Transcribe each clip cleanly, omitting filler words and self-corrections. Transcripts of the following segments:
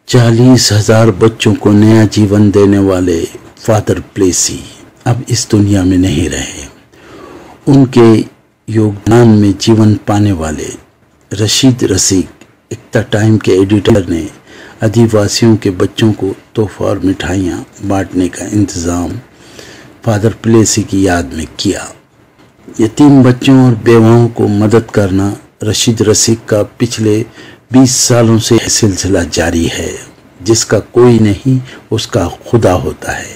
40,000 बच्चों को नया जीवन देने वाले फादर प्लेसी अब इस दुनिया में नहीं रहे। उनके योगदान में जीवन पाने वाले रशीद रसीक, एकता टाइम के एडिटर ने आदिवासियों के बच्चों को तोहफा और मिठाइयाँ बांटने का इंतज़ाम फादर प्लेसी की याद में किया। यतीम बच्चों और बेवाओं को मदद करना रशीद रसीक का पिछले 20 सालों से सिलसिला जारी है। जिसका कोई नहीं उसका खुदा होता है।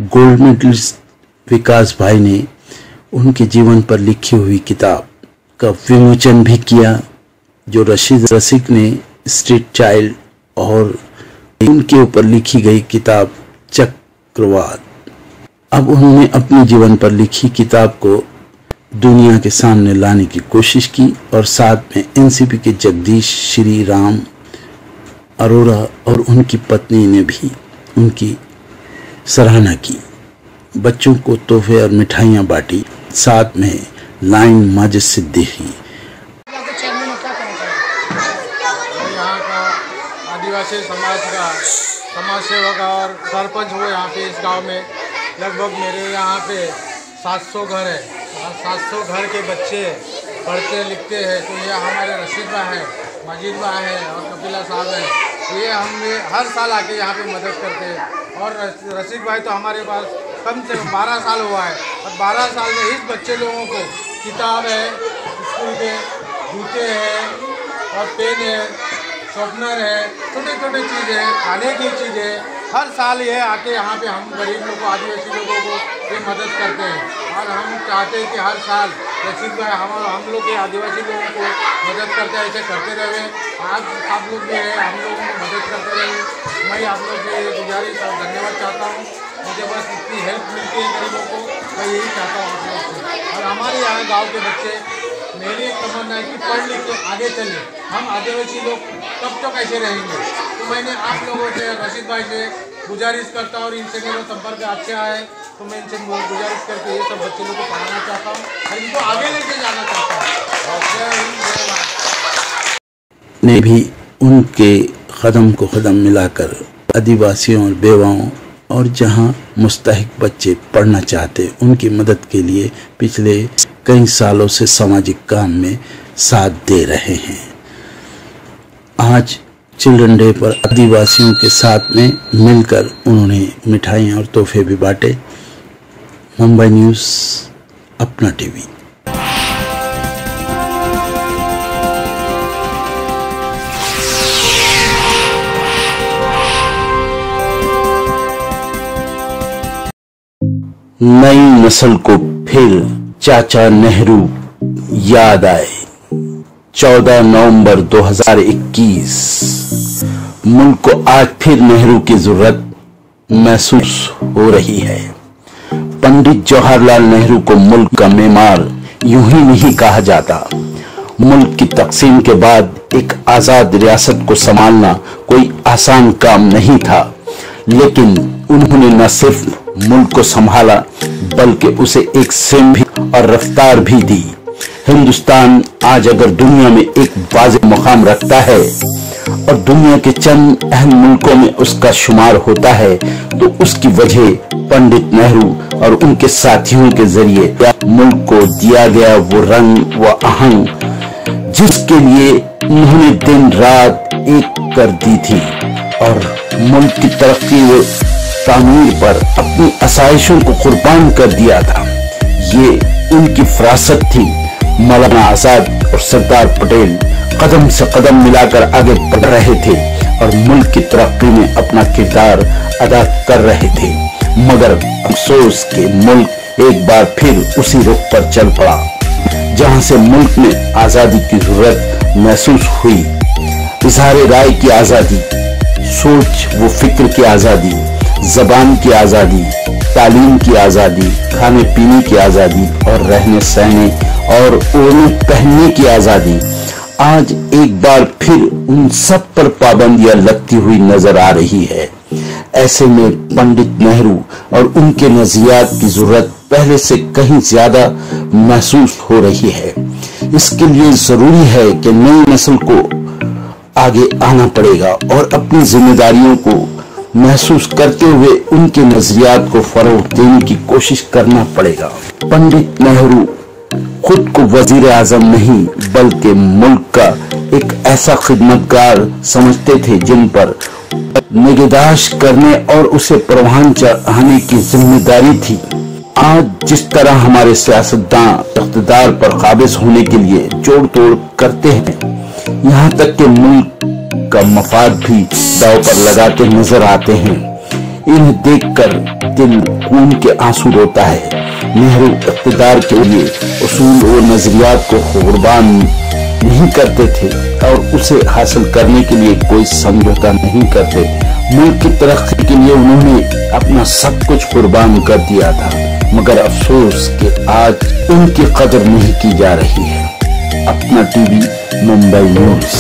गोल्ड मेडलिस्ट विकास भाई ने उनके जीवन पर लिखी हुई किताब का विमोचन भी किया, जो रशीद रसीक ने स्ट्रीट चाइल्ड और उनके ऊपर लिखी गई किताब चक्रवात। अब उन्होंने अपने जीवन पर लिखी किताब को दुनिया के सामने लाने की कोशिश की और साथ में एनसीपी के जगदीश श्री राम अरोड़ा और उनकी पत्नी ने भी उनकी सराहना की। बच्चों को तोहफे और मिठाइयाँ बांटी, साथ में लाइन माजिद सिद्दीकी। यहाँ का आदिवासी समाज का समाज सेवक और सरपंच हुए यहाँ पे इस गांव में। लगभग मेरे यहाँ पे 700 घर है और 700 घर के बच्चे पढ़ते लिखते हैं। तो ये हमारे रशीद भाई है, मजीद भाई है और कपिला साहब है। ये हमें हर साल आके यहाँ पे मदद करते हैं। और रशीद भाई तो हमारे पास कम से कम 12 साल हुआ है और 12 साल में इस बच्चे लोगों को किताब है, स्कूल के जूते हैं और पेन है, शॉर्पनर है, छोटे छोटे चीज़ें हैं, खाने की चीज़ें। हर साल ये आके यहाँ पे हम गरीब लोगों को, आदिवासी लोगों को ये मदद करते हैं। और हम चाहते हैं कि हर साल रशीद भाई हम लोग के आदिवासी लोगों को मदद करते हैं, ऐसे करते रहे। आज आप लोग भी है, हम लोगों को मदद करते रहे। मैं आप लोग से गुजारिश और धन्यवाद चाहता हूँ। मुझे बस इतनी हेल्प मिलती है गरीबों को, मैं यही चाहता हूँ आप लोग से। और हमारे यहाँ गाँव के बच्चे, मेरी तमन्ना है कि पढ़ लिख के आगे चले। हम आदिवासी लोग तब तक ऐसे रहेंगे। तो मैंने आप लोगों से, रशीद भाई से गुजारिश करता हूँ और इनसे मेरा संपर्क अच्छा है, तो मैं इनसे गुजारिश करके ये सब बच्चे लोग को पढ़ाना चाहता हूँ और इनको आगे लेके जाना चाहता हूँ। ने भी उनके कदम को कदम मिलाकर आदिवासियों और बेवाओं और जहां मुस्तहिक बच्चे पढ़ना चाहते उनकी मदद के लिए पिछले कई सालों से सामाजिक काम में साथ दे रहे हैं। आज चिल्ड्रन डे पर आदिवासियों के साथ में मिलकर उन्होंने मिठाइयाँ और तोहफे भी बांटे। मुंबई न्यूज़, अपना टीवी। नई नस्ल को फिर चाचा नेहरू याद आए। 14 नवंबर 2021 मुल्क को आज फिर नेहरू की जरूरत महसूस हो रही है। पंडित जवाहरलाल नेहरू को मुल्क का मेमार यूं ही नहीं कहा जाता। मुल्क की तकसीम के बाद एक आजाद रियासत को संभालना कोई आसान काम नहीं था, लेकिन उन्होंने न सिर्फ मुल्क को संभाला बल्कि उसे एक सिम भी और रफ्तार भी दी। हिंदुस्तान आज अगर दुनिया में एक वाज़ेह मुकाम रखता है और दुनिया के चंद अहम मुल्कों में उसका शुमार होता है, तो उसकी वजह पंडित नेहरू और उनके साथियों के जरिए मुल्क को दिया गया वो रंग, वो आहंग जिसके लिए उन्होंने दिन रात एक कर दी थी और मुल्क की तरक्की व तामीर पर अपनी आसाइशों को कुर्बान कर दिया था। ये उनकी फरासत थी। मौलाना आजाद और सरदार पटेल कदम से कदम मिलाकर आगे बढ़ रहे थे और मुल्क की तरक्की में अपना किरदार अदा कर रहे थे, मगर अफसोस कि मुल्क एक बार फिर उसी रुख पर चल पड़ा जहां से मुल्क में आजादी की जरूरत महसूस हुई। इज़हार राय की आजादी, सोच व फिक्र की आजादी, जबान की आजादी, तालीम की आजादी, खाने पीने की आजादी और रहने सहने और ओढ़ने पहनने की आजादी आज एक बार फिर उन सब पर पाबंदियां लगती हुई नजर आ रही है। ऐसे में पंडित नेहरू और उनके नजरियात की जरूरत पहले से कहीं ज्यादा महसूस हो रही है। इसके लिए जरूरी है कि नई नस्ल को आगे आना पड़ेगा और अपनी जिम्मेदारियों को महसूस करते हुए उनके नजरियात को फरोग देने की कोशिश करना पड़ेगा। पंडित नेहरू खुद को वजीर आजम नहीं बल्कि मुल्क का एक ऐसा खिदमतगार समझते थे जिन पर निगहदाश्त करने और उसे परवान चढ़ाने की जिम्मेदारी थी। आज जिस तरह हमारे सियासतदान इक़्तिदार पर काबिज होने के लिए जोड़ तोड़ करते हैं, यहाँ तक कि मुल्क का मफाद भी दांव पर लगाते नजर आते हैं, इन्हें देखकर दिल खून के आंसू रोता है। नेहरू इक़्तिदार के लिए उसूल और नजरियात को कुर्बान नहीं करते थे और उसे हासिल करने के लिए कोई समझौता नहीं करते। मुल्क की तरक्की के लिए उन्होंने अपना सब कुछ कुर्बान कर दिया था, मगर अफसोस कि आज उनकी कदर नहीं की जा रही है। अपना टीवी मुंबई न्यूज़।